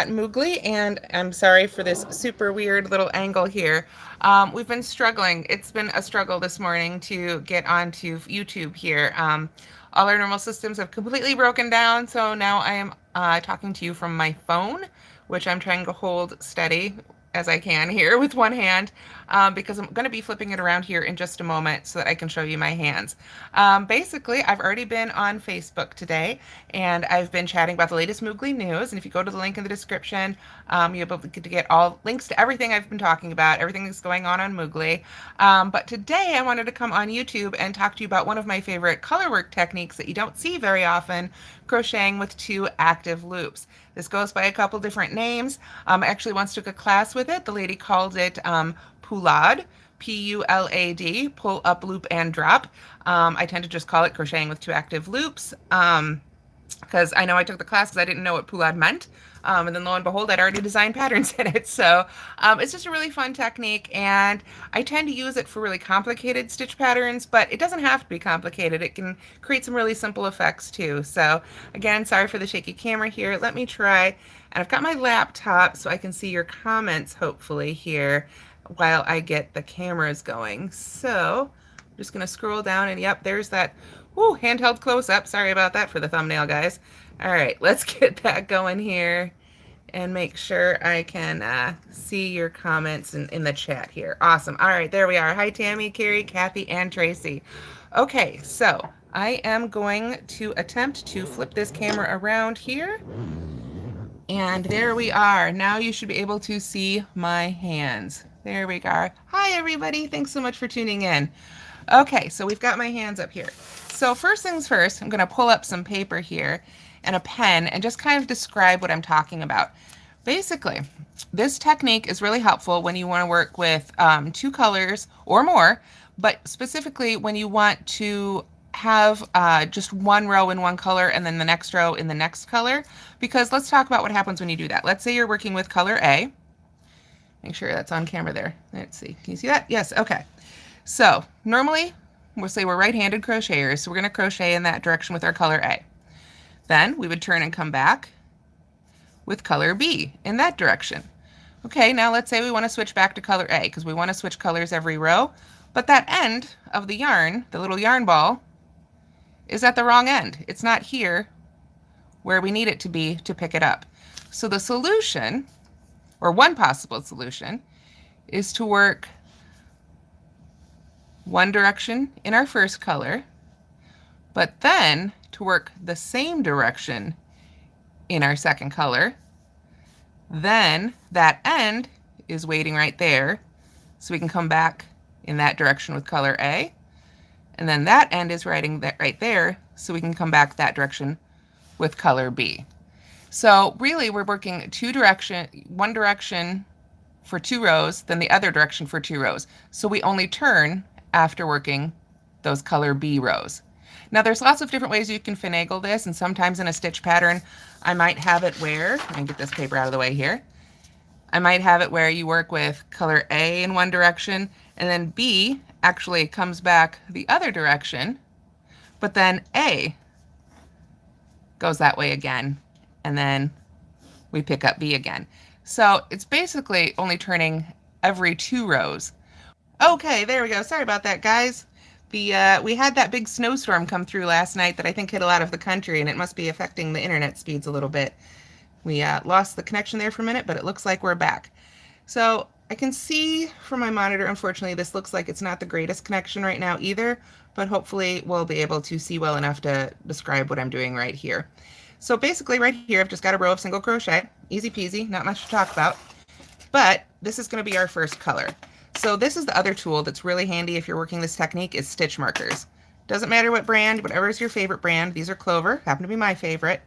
Moogly, and I'm sorry for this super weird little angle here. We've been struggling. It's been a struggle this morning to get onto YouTube here. All our normal systems have completely broken down, so now I am talking to you from my phone, which I'm trying to hold steady as I can here with one hand, because I'm going to be flipping it around here in just a moment so that I can show you my hands. Basically, I've already been on Facebook today, and I've been chatting about the latest Moogly news, and if you go to the link in the description, you'll be able to get all links to everything I've been talking about, everything that's going on Moogly. But today I wanted to come on YouTube and talk to you about one of my favorite color work techniques that you don't see very often, crocheting with 2 active loops. This goes by a couple different names. I actually once took a class with it. The lady called it Poulade, P-U-L-A-D, pull up, loop, and drop. I tend to just call it crocheting with 2 active loops, because I know I took the class because I didn't know what Poulade meant. And then lo and behold, I'd already designed patterns in it. So it's just a really fun technique, and I tend to use it for really complicated stitch patterns, but it doesn't have to be complicated. It can create some really simple effects too. So again, sorry for the shaky camera here. Let me try, and I've got my laptop so I can see your comments hopefully here while I get the cameras going. So I'm just gonna scroll down, and yep, there's that handheld close-up. Sorry about that for the thumbnail, guys. All right, let's get that going here and make sure I can see your comments in the chat here. Awesome. All right, there we are. Hi, Tammy, Carrie, Kathy, and Tracy. Okay, so I am going to attempt to flip this camera around here. And there we are. Now you should be able to see my hands. There we go. Hi, everybody. Thanks so much for tuning in. Okay, so we've got my hands up here. So first things first, I'm going to pull up some paper here and a pen and just kind of describe what I'm talking about. Basically, this technique is really helpful when you want to work with 2 colors or more, but specifically when you want to have just one row in one color and then the next row in the next color, because let's talk about what happens when you do that. Let's say you're working with color A. Make sure that's on camera there. Let's see. Can you see that? Yes. Okay. So normally we'll say we're right-handed crocheters, so we're going to crochet in that direction with our color A. Then we would turn and come back with color B in that direction. Okay, now let's say we want to switch back to color A because we want to switch colors every row, but that end of the yarn, the little yarn ball, is at the wrong end. It's not here where we need it to be to pick it up. So the solution, or one possible solution, is to work one direction in our first color, but then to work the same direction in our second color. Then that end is waiting right there, so we can come back in that direction with color A. And then that end is writing that right there, so we can come back that direction with color B. So really we're working one direction for 2 rows, then the other direction for 2 rows. So we only turn after working those color B rows. Now there's lots of different ways you can finagle this, and sometimes in a stitch pattern I might have it where, let me get this paper out of the way here, I might have it where you work with color A in one direction and then B actually comes back the other direction, but then A goes that way again, and then we pick up B again. So it's basically only turning every 2 rows. Okay, there we go. Sorry about that, guys. We had that big snowstorm come through last night that I think hit a lot of the country, and it must be affecting the internet speeds a little bit. We lost the connection there for a minute, but it looks like we're back. So I can see from my monitor, unfortunately, this looks like it's not the greatest connection right now either, but hopefully we'll be able to see well enough to describe what I'm doing right here. So basically right here, I've just got a row of single crochet, easy peasy, not much to talk about, but this is going to be our first color. So this is the other tool that's really handy if you're working this technique, is stitch markers. Doesn't matter what brand, whatever is your favorite brand. These are Clover, happen to be my favorite.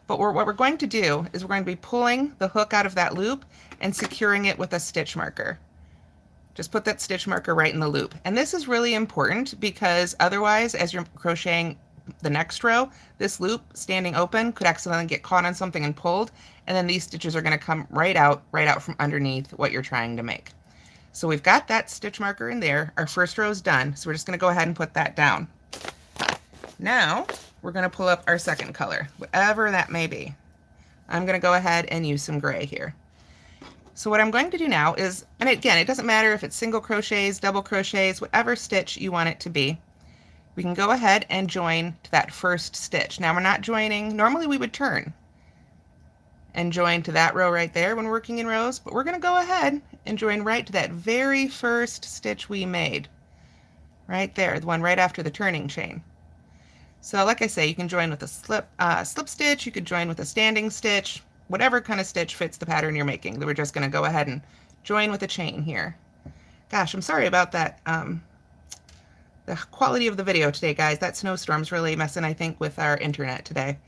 But what we're going to do is we're going to be pulling the hook out of that loop and securing it with a stitch marker. Just put that stitch marker right in the loop. And this is really important because otherwise, as you're crocheting the next row, this loop standing open could accidentally get caught on something and pulled, and then these stitches are going to come right out from underneath what you're trying to make. So we've got that stitch marker in there. Our first row is done, so we're just going to go ahead and put that down. Now we're going to pull up our second color, whatever that may be. I'm going to go ahead and use some gray here. So what I'm going to do now is, and again, it doesn't matter if it's single crochets, double crochets, whatever stitch you want it to be, we can go ahead and join to that first stitch. Now we're not joining, normally we would turn and join to that row right there when working in rows, but we're going to go ahead and join right to that very first stitch we made. Right there, the one right after the turning chain. So like I say, you can join with a slip stitch, you could join with a standing stitch, whatever kind of stitch fits the pattern you're making. We're just going to go ahead and join with a chain here. Gosh, I'm sorry about that. The quality of the video today, guys. That snowstorm's really messing, I think, with our internet today.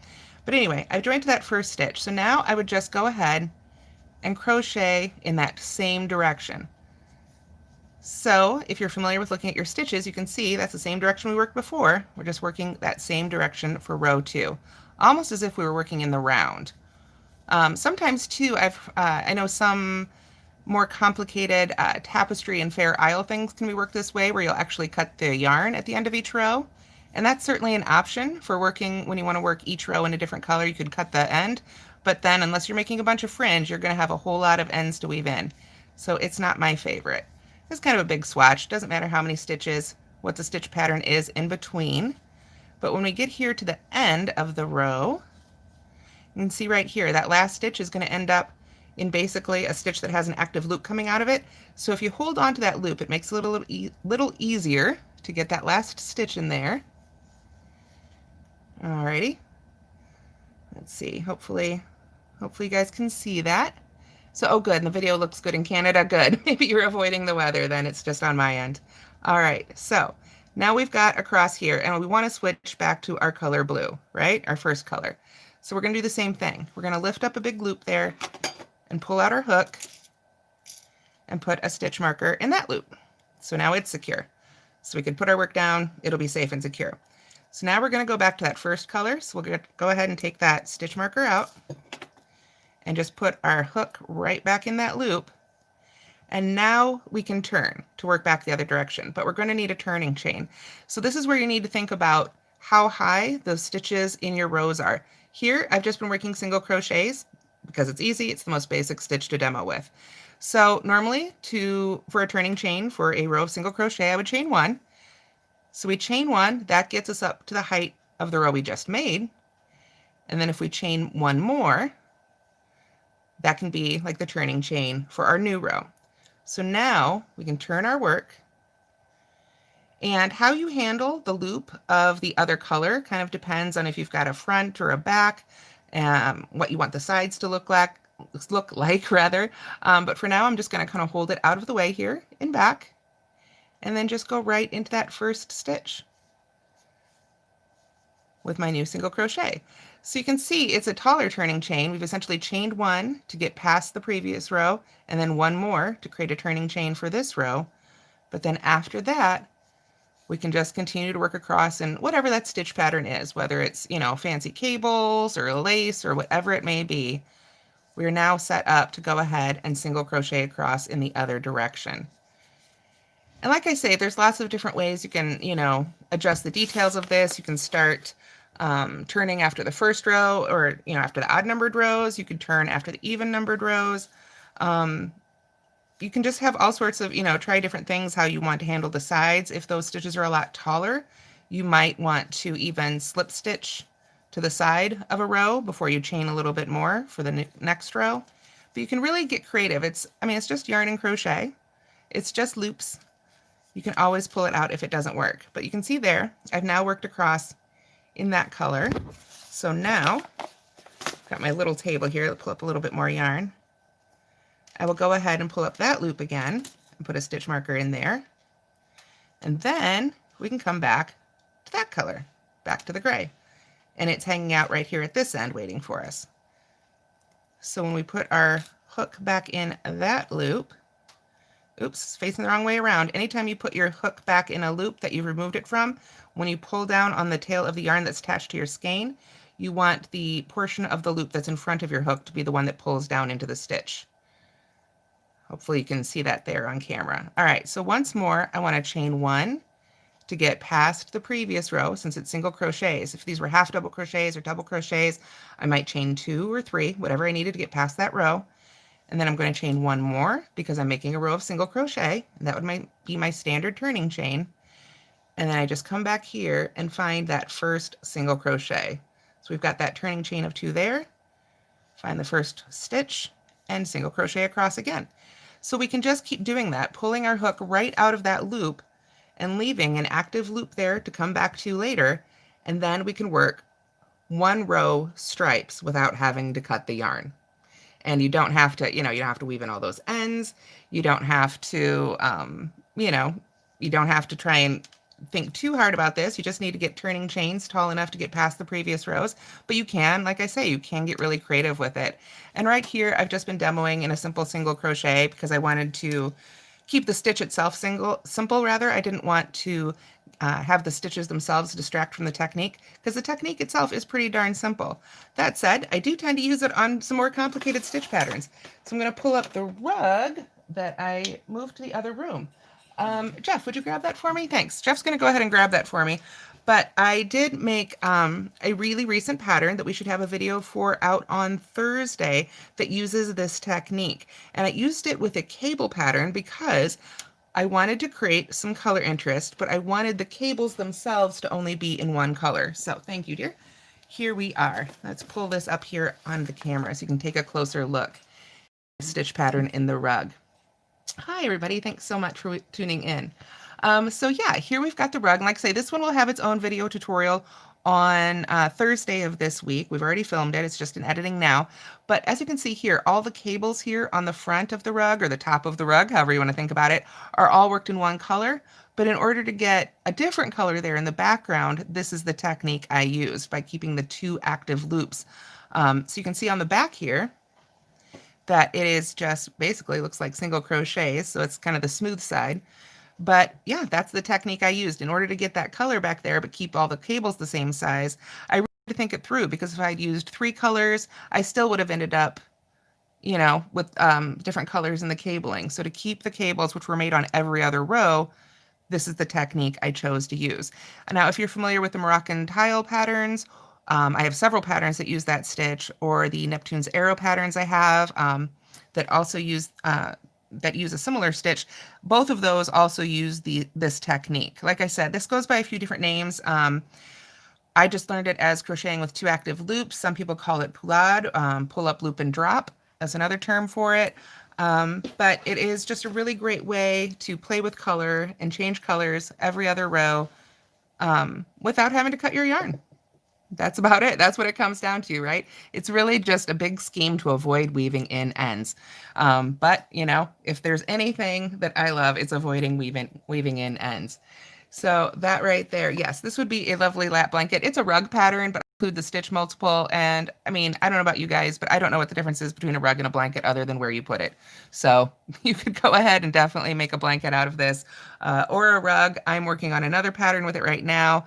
But anyway, I've joined to that first stitch. So now I would just go ahead and crochet in that same direction. So if you're familiar with looking at your stitches, you can see that's the same direction we worked before. We're just working that same direction for row 2, almost as if we were working in the round. Sometimes too, I know some more complicated tapestry and fair isle things can be worked this way, where you'll actually cut the yarn at the end of each row. And that's certainly an option for working when you want to work each row in a different color. You could cut the end, but then unless you're making a bunch of fringe, you're going to have a whole lot of ends to weave in. So it's not my favorite. It's kind of a big swatch. Doesn't matter how many stitches, what the stitch pattern is in between. But when we get here to the end of the row, you can see right here, that last stitch is going to end up in basically a stitch that has an active loop coming out of it. So if you hold on to that loop, it makes it a little easier to get that last stitch in there. Alrighty. Let's see, hopefully you guys can see that. So, oh good, and the video looks good in Canada, good. Maybe you're avoiding the weather, then it's just on my end. All right, so now we've got across here, and we want to switch back to our color blue, right? Our first color. So we're going to do the same thing. We're going to lift up a big loop there and pull out our hook and put a stitch marker in that loop. So now it's secure. So we can put our work down, it'll be safe and secure. So now we're going to go back to that first color. So we'll go ahead and take that stitch marker out and just put our hook right back in that loop. And now we can turn to work back the other direction, but we're going to need a turning chain. So this is where you need to think about how high those stitches in your rows are. Here, I've just been working single crochets because it's easy. It's the most basic stitch to demo with. So normally for a turning chain for a row of single crochet, I would chain 1. So we chain 1, that gets us up to the height of the row we just made. And then if we chain 1 more, that can be like the turning chain for our new row. So now we can turn our work, and how you handle the loop of the other color kind of depends on if you've got a front or a back, what you want the sides to look like rather. But for now, I'm just going to kind of hold it out of the way here and back, and then just go right into that first stitch with my new single crochet. So you can see it's a taller turning chain. We've essentially chained 1 to get past the previous row, and then 1 more to create a turning chain for this row. But then after that, we can just continue to work across in whatever that stitch pattern is, whether it's, you know, fancy cables or lace or whatever it may be. We're now set up to go ahead and single crochet across in the other direction. And like I say, there's lots of different ways you can, you know, adjust the details of this. You can start turning after the first row, or, you know, after the odd numbered rows. You could turn after the even numbered rows. You can just have all sorts of, you know, try different things, how you want to handle the sides. If those stitches are a lot taller, you might want to even slip stitch to the side of a row before you chain a little bit more for the next row. But you can really get creative. It's just yarn and crochet. It's just loops. You can always pull it out if it doesn't work. But you can see there, I've now worked across in that color. So now, I've got my little table here. I'll pull up a little bit more yarn. I will go ahead and pull up that loop again and put a stitch marker in there. And then we can come back to that color, back to the gray. And it's hanging out right here at this end waiting for us. So when we put our hook back in that loop, oops, it's facing the wrong way around. Anytime you put your hook back in a loop that you've removed it from, when you pull down on the tail of the yarn that's attached to your skein, you want the portion of the loop that's in front of your hook to be the one that pulls down into the stitch. Hopefully you can see that there on camera. All right, so once more, I want to chain 1 to get past the previous row since it's single crochets. If these were half double crochets or double crochets, I might chain 2 or 3, whatever I needed to get past that row. And then I'm going to chain 1 more because I'm making a row of single crochet, and that would be my standard turning chain. And then I just come back here and find that first single crochet. So we've got that turning chain of 2 there, find the first stitch, and single crochet across again. So we can just keep doing that, pulling our hook right out of that loop and leaving an active loop there to come back to later, and then we can work 1 row stripes without having to cut the yarn. And you don't have to, you don't have to weave in all those ends. You don't have to, you don't have to try and think too hard about this. You just need to get turning chains tall enough to get past the previous rows. But you can, like I say, you can get really creative with it. And right here, I've just been demoing in a simple single crochet because I wanted to keep the stitch itself simple rather. I didn't want to have the stitches themselves distract from the technique because the technique itself is pretty darn simple. That said, I do tend to use it on some more complicated stitch patterns. So I'm going to pull up the rug that I moved to the other room. Jeff, would you grab that for me? Thanks. Jeff's going to go ahead and grab that for me. But I did make a really recent pattern that we should have a video for out on Thursday that uses this technique. And I used it with a cable pattern because I wanted to create some color interest, but I wanted the cables themselves to only be in one color. So thank you, dear. Here we are. Let's pull this up here on the camera so you can take a closer look. Stitch pattern in the rug. Hi, everybody. Thanks so much for tuning in. So yeah, here we've got the rug. And like I say, this one will have its own video tutorial on Thursday of this week. We've already filmed it. It's just in editing now. But as you can see here, all the cables here on the front of the rug or the top of the rug, however you want to think about it, are all worked in one color. But in order to get a different color there in the background, this is the technique I used by keeping the 2 active loops. So you can see on the back here that it is just basically looks like single crochets. So it's kind of the smooth side. But yeah, that's the technique I used in order to get that color back there, but keep all the cables the same size. I really had to think it through because if I'd used 3 colors, I still would have ended up, with different colors in the cabling. So to keep the cables, which were made on every other row, this is the technique I chose to use. And now, if you're familiar with the Moroccan tile patterns, I have several patterns that use that stitch, or the Neptune's arrow patterns I have that also use a similar stitch. Both of those also use this technique. Like I said, this goes by a few different names. I just learned it as crocheting with 2 active loops. Some people call it poulade, pull up, loop, and drop. That's another term for it. But it is just a really great way to play with color and change colors every other row without having to cut your yarn. That's about it. That's what it comes down to, right? It's really just a big scheme to avoid weaving in ends. But, if there's anything that I love, it's avoiding weaving in ends. So that right there, yes, this would be a lovely lap blanket. It's a rug pattern, but I include the stitch multiple. And I mean, I don't know about you guys, but I don't know what the difference is between a rug and a blanket other than where you put it. So you could go ahead and definitely make a blanket out of this or a rug. I'm working on another pattern with it right now,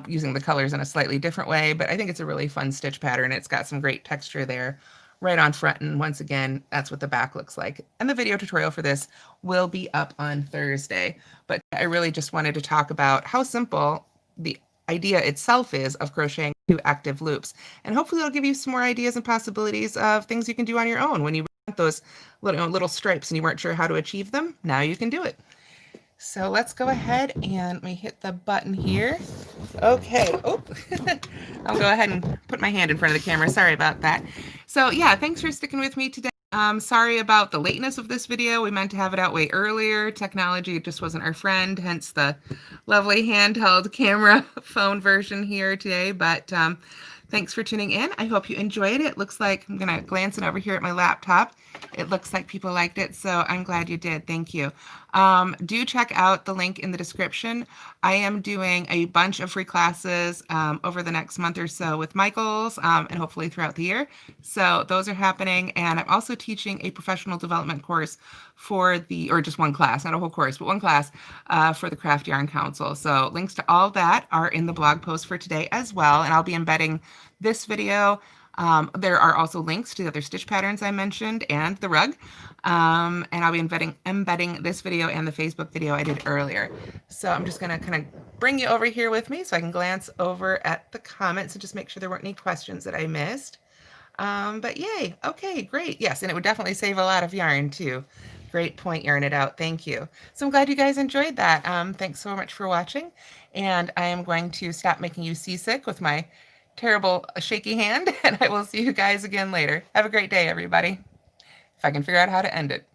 using the colors in a slightly different way, but I think it's a really fun stitch pattern. It's got some great texture there right on front. And once again, that's what the back looks like. And the video tutorial for this will be up on Thursday. But I really just wanted to talk about how simple the idea itself is of crocheting 2 active loops. And hopefully it'll give you some more ideas and possibilities of things you can do on your own when you want those little stripes and you weren't sure how to achieve them. Now you can do it. So let's go ahead and let me hit the button here. Okay. Oh, I'll go ahead and put my hand in front of the camera. Sorry about that. So yeah, thanks for sticking with me today. Sorry about the lateness of this video. We meant to have it out way earlier. Technology just wasn't our friend, hence the lovely handheld camera phone version here today. But thanks for tuning in. I hope you enjoyed it. Looks like I'm going to glance it over here at my laptop. It looks like people liked it, so I'm glad you did. Thank you. Do check out the link in the description. I am doing a bunch of free classes over the next month or so with Michaels and hopefully throughout the year. So those are happening. And I'm also teaching a professional development course for or just one class, not a whole course, but one class for the Craft Yarn Council. So links to all that are in the blog post for today as well. And I'll be embedding this video There are also links to the other stitch patterns I mentioned and the rug. And I'll be embedding this video and the Facebook video I did earlier. So I'm just going to kind of bring you over here with me so I can glance over at the comments and just make sure there weren't any questions that I missed. But yay. Okay, great. Yes, and it would definitely save a lot of yarn too. Great point, yarn it out. Thank you. So I'm glad you guys enjoyed that. Thanks so much for watching. And I am going to stop making you seasick with my terrible shaky hand, and I will see you guys again later. Have a great day, everybody. If I can figure out how to end it.